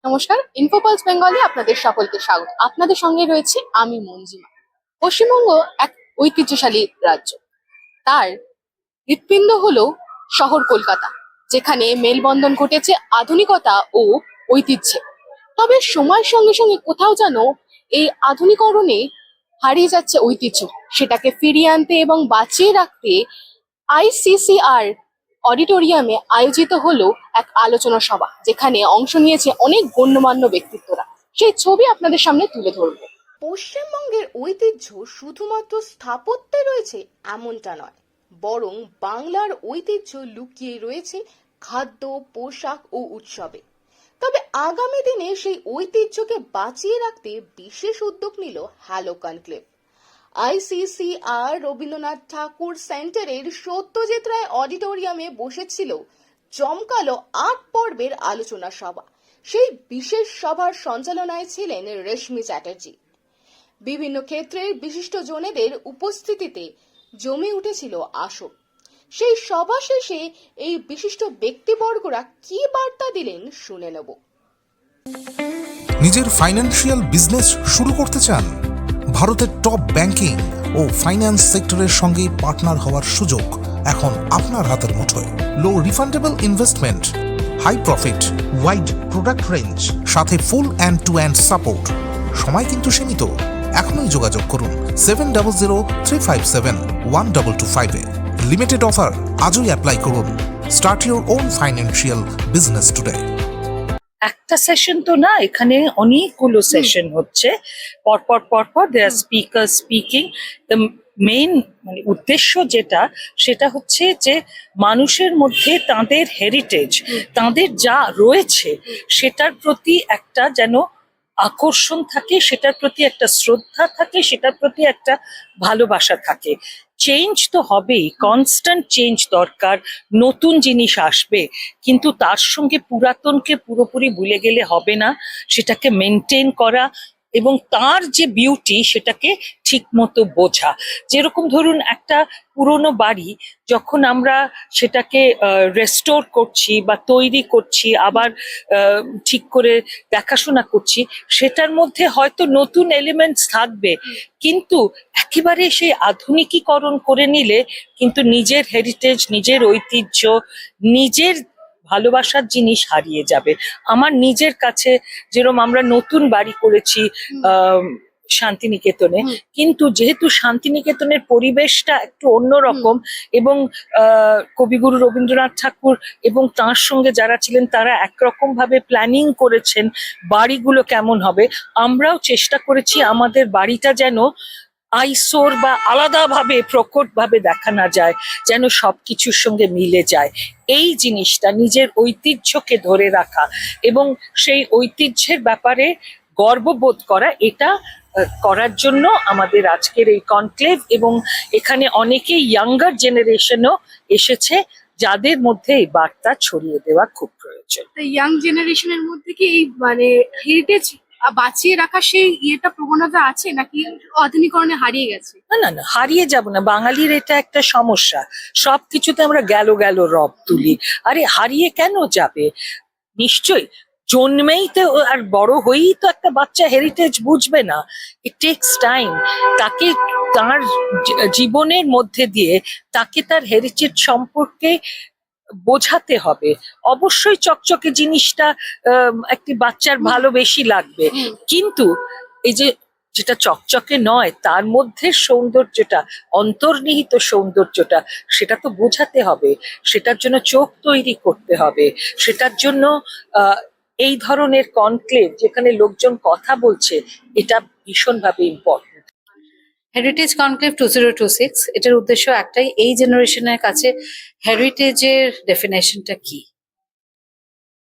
নমস্কার, ইনফোপালস বেঙ্গলে আপনাদের সকলকে স্বাগত। আপনাদের সঙ্গে রয়েছে আমি মঞ্জিমা। পশ্চিমবঙ্গ এক ঐতিহ্যশালী রাজ্য। তার হৃৎপিণ্ড হলো শহর কলকাতা, যেখানে মেলবন্ধন ঘটেছে আধুনিকতা ও ঐতিহ্যে। তবে সময়ের সঙ্গে সঙ্গে কোথাও যেন এই আধুনিকরণে হারিয়ে যাচ্ছে ঐতিহ্য। সেটাকে ফিরিয়ে আনতে এবং বাঁচিয়ে রাখতে আইসিসিআর অডিটোরিয়ামে আয়োজিত হলো এক আলোচনা সভা, যেখানে অংশ নিয়েছে অনেক গণ্যমান্য ব্যক্তিত্বরা। সেই ছবি আপনাদের সামনে তুলে ধরবো। পশ্চিমবঙ্গের ঐতিহ্য শুধুমাত্র স্থাপত্যে রয়েছে এমনটা নয়, বরং বাংলার ঐতিহ্য লুকিয়ে রয়েছে খাদ্য, পোশাক ও উৎসবে। তবে আগামী দিনে সেই ঐতিহ্যকে বাঁচিয়ে রাখতে বিশেষ উদ্যোগ নিল হ্যালো কনক্লেভ। আইসিসিআর রবীন্দ্রনাথ ঠাকুর সেন্টারের সত্যজিৎ রায় অডিটোরিয়ামে বসেছিল জমকালো ৮ পর্বের আলোচনা সভা। সেই বিশেষ সভার সঞ্চালনায় ছিলেন রেশমি চ্যাটার্জি। বিভিন্ন ক্ষেত্রের বিশিষ্ট জনেদের উপস্থিতিতে জমে উঠেছিল আসর। সেই সভা শেষে এই বিশিষ্ট ব্যক্তিবর্গরা কি বার্তা দিলেন শুনে নেব। নিজের ফাইন্যান্সিয়াল বিজনেস শুরু করতে চান? ভারতের টপ ব্যাংকিং ও ফাইন্যান্স সেক্টরের সঙ্গে পার্টনার হওয়ার সুযোগ এখন আপনার হাতের মুঠোয়। Low refundable investment, high profit, wide product range, সাথে full end to end support. সময় কিন্তু সীমিত। এখনই যোগাযোগ করুন 7003571225 লিমিটেড অফার আজই অ্যাপ্লাই করুন। Start your own financial business today. একটা সেশন তো না, এখানে অনেকগুলো সেশন হচ্ছে পরপর পরপর। There speaker speaking. The main উদ্দেশ্য সেটা হচ্ছে যে মানুষের মধ্যে তাদের হেরিটেজ, তাদের যা রয়েছে সেটার প্রতি একটা যেন আকর্ষণ থাকে, সেটার প্রতি একটা শ্রদ্ধা থাকে, সেটার প্রতি একটা ভালোবাসা থাকে। চেঞ্জ তো হবেই, কনস্ট্যান্ট চেঞ্জ দরকার, নতুন জিনিস আসবে, কিন্তু তার সঙ্গে পুরাতনকে পুরোপুরি ভুলে গেলে হবে না। সেটাকে মেনটেন করা এবং তার যে বিউটি সেটাকে ঠিক মতো বোঝা। যেরকম ধরুন একটা পুরোনো বাড়ি যখন আমরা সেটাকে রেস্টোর করছি বা তৈরি করছি, আবার ঠিক করে দেখাশোনা করছি, সেটার মধ্যে হয়তো নতুন এলিমেন্টস থাকবে, কিন্তু একেবারে সেই আধুনিকীকরণ করে নিলে কিন্তু নিজের হেরিটেজ, নিজের ঐতিহ্য, নিজের ভালোবাসার জিনিস হারিয়ে যাবে। আমার নিজের কাছে যেরকম আমরা নতুন বাড়ি করেছি শান্তিনিকেতনে, কিন্তু যেহেতু শান্তিনিকেতনের পরিবেশটা একটু অন্যরকম এবং কবিগুরু রবীন্দ্রনাথ ঠাকুর এবং তার সঙ্গে যারা ছিলেন তারা একরকম ভাবে প্ল্যানিং করেছেন বাড়িগুলো কেমন হবে, আমরাও চেষ্টা করেছি আমাদের বাড়িটা যেন আইসোর বা আলাদাভাবে প্রকটভাবে দেখা না যায়, যেন সবকিছুর সঙ্গে মিলে যায়। এই জিনিসটা নিজের ঐতিহ্যকে ধরে রাখা এবং সেই ঐতিহ্যের ব্যাপারে গর্ববোধ করা, এটা করার জন্য আমাদের আজকের এই কনক্লেভ। এবং এখানে অনেকেই ইয়াঙ্গার জেনারেশনও এসেছে, যাদের মধ্যে এই বার্তা ছড়িয়ে দেওয়া খুব প্রয়োজন। ইয়াং জেনারেশনের মধ্যে কি এই হেরিটেজ বাঁচিয়ে রাখা সেই প্রবণতা আছে, নাকি আধুনিকরণে হারিয়ে গেছে? না না না, হারিয়ে যাব না। বাঙালির এটা একটা সমস্যা, সবকিছুতে আমরা গেল গেল রব তুলি। আরে হারিয়ে কেন যাবে? নিশ্চয়ই জন্মেই তো আর বড় হয়েই তো একটা বাচ্চা হেরিটেজ বুঝবে না। ইট টেকস টাইম। তাকে তার জীবনের মধ্যে দিয়ে তাকে তার হেরিটেজ সম্পর্কে বোঝাতে হবে। অবশ্যই চকচকে জিনিসটা একটি বাচ্চার ভালো বেশি লাগবে, কিন্তু এই যেটা চকচকে নয় তার মধ্যে সৌন্দর্যটা, অন্তর্নিহিত সৌন্দর্যটা, সেটা তো বোঝাতে হবে। সেটার জন্য চোখ তৈরি করতে হবে। সেটার জন্য এই ধরনের কনক্লেভ যেখানে লোকজন কথা বলছে, এটা ভীষণভাবে ইম্পর্টেন্ট। হেরিটেজ কনক্লেভ 2026, এটার উদ্দেশ্য একটাই, এই জেনারেশনের কাছে হেরিটেজের ডেফিনেশনটা কি,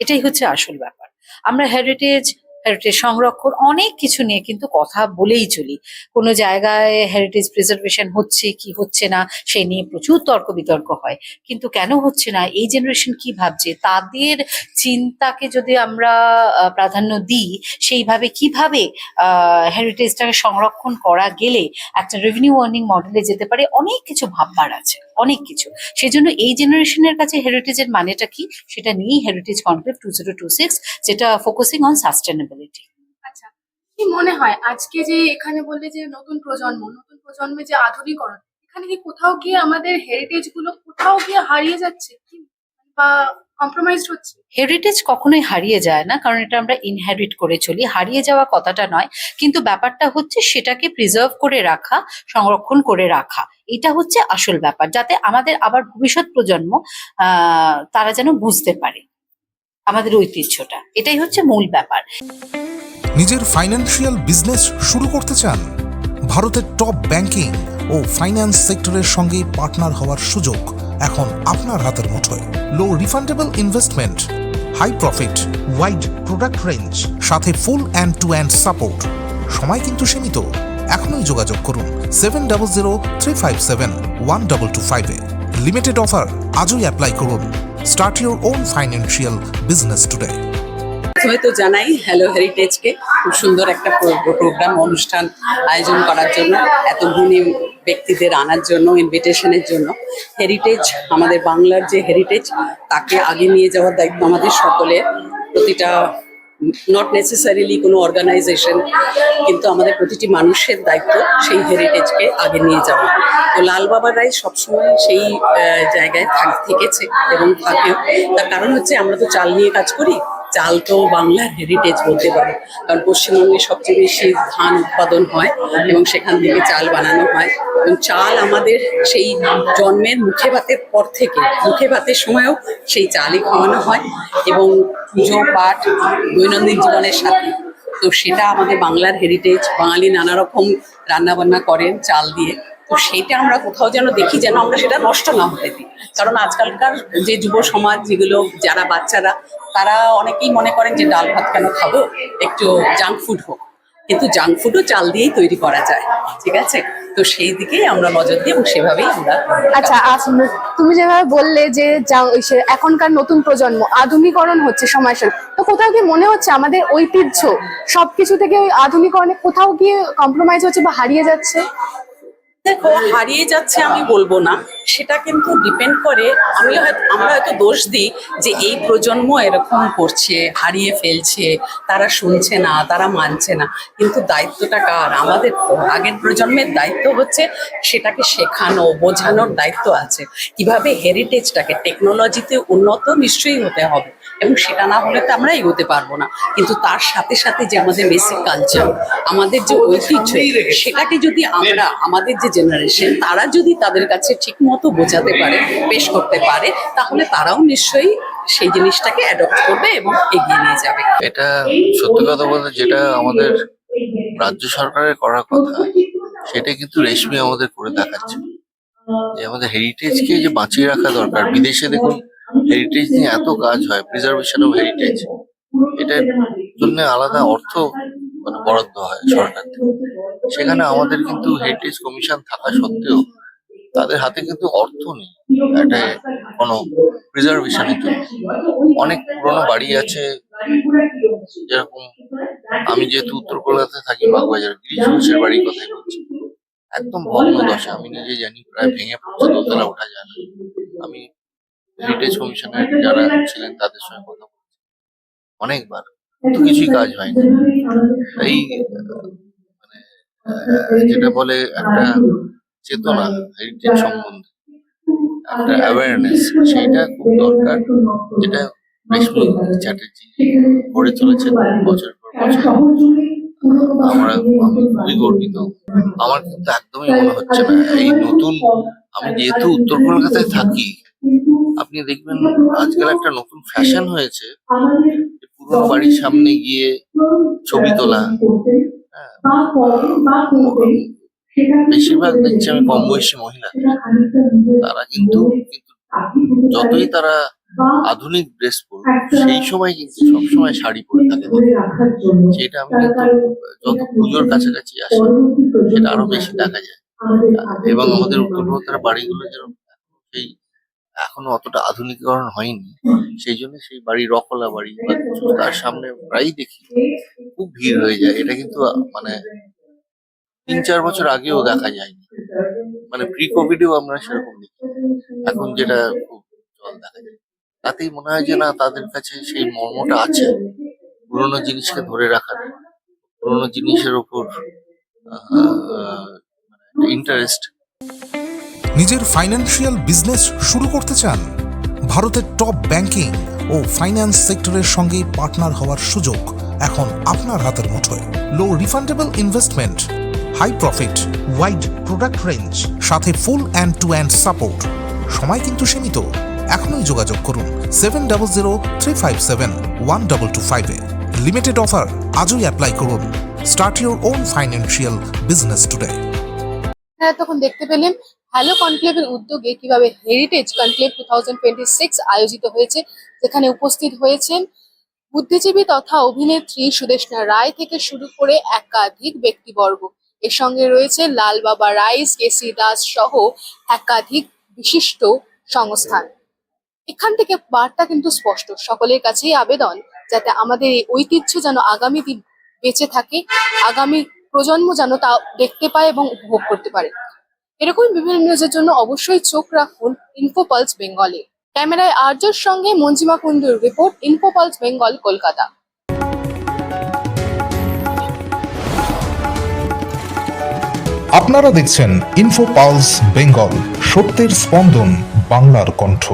এটাই হচ্ছে আসল ব্যাপার। আমরা হেরিটেজ হেরিটেজ সংরক্ষণ অনেক কিছু নিয়ে কিন্তু কথা বলেই চলি। কোনো জায়গায় হেরিটেজ প্রিজার্ভেশন হচ্ছে কি হচ্ছে না সেই নিয়ে প্রচুর তর্ক বিতর্ক হয়, কিন্তু কেন হচ্ছে না, এই জেনারেশন কি ভাবছে, তাদের চিন্তাকে যদি আমরা প্রাধান্য দিই, সেইভাবে কিভাবে হেরিটেজটাকে সংরক্ষণ করা গেলে একটা রেভিনিউ আর্নিং মডেলে যেতে পারে, অনেক কিছু ভাববার আছে, অনেক কিছু। সেই জন্য এই জেনারেশনের কাছে হেরিটেজের মানেটা কি সেটা নিয়েই হেরিটেজ কনক্লেভ 2026, যেটা ফোকাসিং অন সাস্টেনেবিলিটি। আচ্ছা, কি মনে হয় আজকে যে এখানে বললে যে নতুন প্রজন্মের যে আধুনিকরণ, এখানে কি কোথাও গিয়ে আমাদের হেরিটেজ গুলো কোথাও গিয়ে হারিয়ে যাচ্ছে কি বা কম্প্রোমাইজড হচ্ছে? হেরিটেজ কখনোই হারিয়ে যায় না, কারণ এটা আমরা ইনহেরিট করে চলি, হারিয়ে যাওয়া কথাটা নয়, কিন্তু ব্যাপারটা হচ্ছে সেটাকে প্রিজার্ভ করে রাখা, সংরক্ষণ করে রাখা, এটা হচ্ছে আসল ব্যাপার, যাতে আমাদের আবার ভবিষ্যৎ প্রজন্ম তারা যেন বুঝতে পারে আমাদের ঐতিহ্যটা, এটাই হচ্ছে মূল ব্যাপার। নিজের ফাইন্যান্সিয়াল বিজনেস শুরু করতে চান? ভারতের টপ ব্যাংকিং ও ফাইন্যান্স সেক্টরের সঙ্গে পার্টনার হওয়ার সুযোগ এখন আপনার হাতের মুঠোয়। Low refundable investment, high profit, wide product range, সাথে full end to end support. সময় কিন্তু সীমিত, এখনই যোগাযোগ করুন 7003571225 লিমিটেড অফার আজই অ্যাপ্লাই করুন। Start your own financial business today. প্রথমে তো জানাই হ্যালো হেরিটেজকে খুব সুন্দর একটা প্রোগ্রাম অনুষ্ঠান আয়োজন করার জন্য, এত গুণী ব্যক্তিদের আনার জন্য, ইনভিটেশনের জন্য। হেরিটেজ, আমাদের বাংলার যে হেরিটেজ, তাকে আগে নিয়ে যাওয়ার দায়িত্ব আমাদের সকলের। প্রতিটা, নট নেসেসারিলি কোনো অর্গানাইজেশন, কিন্তু আমাদের প্রতিটি মানুষের দায়িত্ব সেই হেরিটেজকে আগে নিয়ে যাওয়া। তো লাল বাবা রায় সবসময় সেই জায়গায় থেকেছে এবং থাকেও। তার কারণ হচ্ছে আমরা তো চাল নিয়ে কাজ করি, চাল তো বাংলার হেরিটেজ বলতে পারে, কারণ পশ্চিমবঙ্গে সবচেয়ে বেশি ধান উৎপাদন হয় এবং সেখান থেকে চাল বানানো হয়। এবং চাল আমাদের সেই জন্মের মুখে ভাতের পর থেকে, মুখে ভাতের সময়ও সেই চালই খাওয়ানো হয় এবং পুজো পাঠ দৈনন্দিন জীবনের সাথে। তো সেটা আমাদের বাংলার হেরিটেজ। বাঙালি নানা রকম রান্নাবান্না করেন চাল দিয়ে, তো সেইটা আমরা কোথাও যেন দেখি, যেন আমরা সেটা নষ্ট না হতে দিই। কারণ আজকালকার যে যুব সমাজ, যেগুলো যারা বাচ্চারা, তারা অনেকেই মনে করেন যে ডাল ভাত কেন খাবো, একটু জাঙ্ক ফুড হোক, কিন্তু জাঙ্ক ফুডও চাল দিয়েই তৈরি করা যায়, ঠিক আছে? তো সেই দিকেই আমরা নজর দিই এবং সেভাবেই আমরা। আচ্ছা, তুমি যেভাবে বললে যে এখনকার নতুন প্রজন্ম আধুনিকরণ হচ্ছে সময়ের সাথে, তো কোথাও গিয়ে মনে হচ্ছে আমাদের ঐতিহ্য সবকিছু থেকে ওই আধুনিকরণে কোথাও গিয়ে কম্প্রোমাইজ হচ্ছে বা হারিয়ে যাচ্ছে? দেখো, হারিয়ে যাচ্ছে আমি বলবো না, সেটা কিন্তু ডিপেন্ড করে। আমরা হয়তো দোষ দিই যে এই প্রজন্ম এরকম করছে, হারিয়ে ফেলছে, তারা শুনছে না, তারা মানছে না, কিন্তু দায়িত্বটা কার? আমাদের। তো আগের প্রজন্মের দায়িত্ব হচ্ছে সেটাকে শেখানো, বোঝানোর দায়িত্ব আছে, কিভাবে হেরিটেজটাকে, টেকনোলজিতে উন্নত নিশ্চয়ই হতে হবে এবং সেটা না হলে তো আমরা এগোতে পারবো না। কিন্তু তার সাথে সাথে যে আমাদের বেসিক কালচার, আমাদের যে ঐতিহ্য, সেটাকে যদি আমরা, আমাদের যে জেনারেশন, তারা যদি তাদের কাছে ঠিক মতো বোঝাতে পারে, পেশ করতে পারে, তাহলে তারাও নিশ্চয়ই সেই জিনিসটাকে অ্যাডপ্ট করবে এবং এগিয়ে নিয়ে যাবে। এটা সত্যি কথা বলতে যেটা আমাদের রাজ্য সরকারের করার কথা, সেটা কিন্তু রেশমি আমাদের করে দেখাচ্ছে যে আমাদের হেরিটেজকে যে বাঁচিয়ে রাখা দরকার। বিদেশে দেখুন হেরিটেজ নিয়ে এত কাজ হয়, প্রিজার্ভেশন অফ হেরিটেজ, এটার জন্য আলাদা অর্থ বরাদ্দ হয় সরকার থেকে। সেখানে আমাদের কিন্তু হেরিটেজ কমিশন থাকা সত্ত্বেও তাদের হাতে কিন্তু অর্থ নেই এটা কোনো প্রিজার্ভেশনের জন্য। অনেক পুরোনো বাড়ি আছে, যেরকম আমি যেহেতু উত্তর কলকাতায় থাকি, বাগবাজার গিরিশ ঘোষের বাড়ির কথাই বলছি, একদম ভগ্ন দশা, আমি নিজে জানি, প্রায় ভেঙে পড়ছে, দোতলা ওঠা যায় না। আমি হেরিটেজ কমিশনের যারা ছিলেন তাদের সঙ্গে কথা বলছি অনেকবার, কিন্তু কিছুই কাজ হয়নি। এই যেটা বলে একটা চেতনা হেরিটেজ সম্বন্ধে, একটা অ্যাওয়ারনেস, সেইটা খুব দরকার, যেটা রেশমি চ্যাটার্জি গড়ে চলেছেন বছর পর বছর। আমি খুবই গর্বিত। আমার কিন্তু একদমই মনে হচ্ছে না এই নতুন, আমি যেহেতু উত্তর কলকাতায় থাকি, আপনি দেখবেন আজকাল একটা নতুন ফ্যাশন হয়েছে পুরোনো বাড়ির সামনে গিয়ে ছবি তোলা। বেশিরভাগ দেখছি আমি কম বয়সী মহিলা, তারা কিন্তু যতই তারা আধুনিক ড্রেস পরবে, সেই সময় কিন্তু সবসময় শাড়ি পরে থাকে। যেটা আমি কিন্তু যত পুজোর কাছাকাছি আসে সেটা আরো বেশি দেখা যায়। এবং আমাদের উত্তরভারতের বাড়িগুলো যেরকম সেই এখনো অতটা আধুনিকীকরণ হয়নি, সেই জন্য সেই বাড়ি রকলা বাড়ি বা কিছু তার সামনে প্রায়ই দেখি খুব ভিড় হয়ে যায়। এটা কিন্তু মানে 3-4 বছর আগেও দেখা যায়নি, মানে প্রি কোভিডেও আমরা সেরকম দেখি। এখন যেটা খুব চল দেখা যায়, তাতেই মনে হয় যে না, তাদের কাছে সেই মর্মটা আছে পুরোনো জিনিসকে ধরে রাখার, পুরোনো জিনিসের উপর ইন্টারেস্ট। নিজের ফাইন্যান্সিয়াল বিজনেস শুরু করতে চান? ভারতের টপ ব্যাংকিং ও ফাইন্যান্স সেক্টরের সঙ্গে পার্টনার হওয়ার সুযোগ এখন আপনার হাতের মুঠোয়। Low refundable investment, high profit, wide product range, সাথে full end to end support. সময় কিন্তু সীমিত, এখনই যোগাযোগ করুন 7003571225 এ। লিমিটেড অফার, আজই অ্যাপ্লাই করুন। Start your own financial business today. হ্যাঁ, তখন দেখতে পেলেন হ্যালো কনক্লেভের উদ্যোগে কিভাবে হেরিটেজ কনক্লেভ 2026 আয়োজিত হয়েছে, যেখানে উপস্থিত হয়েছেন বুদ্ধিজীবী তথা অভিনেত্রী সুদেষ্ণা রায় থেকে শুরু করে একাধিক ব্যক্তিবর্গ। এর সঙ্গে রয়েছে লাল বাবা রাইস, কেসি দাস সহ একাধিক বিশিষ্ট সংস্থান। এখান থেকে বার্তা কিন্তু স্পষ্ট, সকলের কাছেই আবেদন যাতে আমাদের এই ঐতিহ্য যেন আগামী দিন বেঁচে থাকে, আগামী প্রজন্ম যেন তা দেখতে পায় এবং উপভোগ করতে পারে। এরকম বিভিন্ন নিউজের জন্য অবশ্যই চোখ রাখুন ইনফোপালস বেঙ্গলে। ক্যামেরায় আর্যর সঙ্গে মঞ্জিমা কুন্ডুর রিপোর্ট, ইনফোপালস বেঙ্গল, কলকাতা। আপনারা দেখছেন ইনফো পালস বেঙ্গল, সত্যের স্পন্দন, বাংলার কণ্ঠ।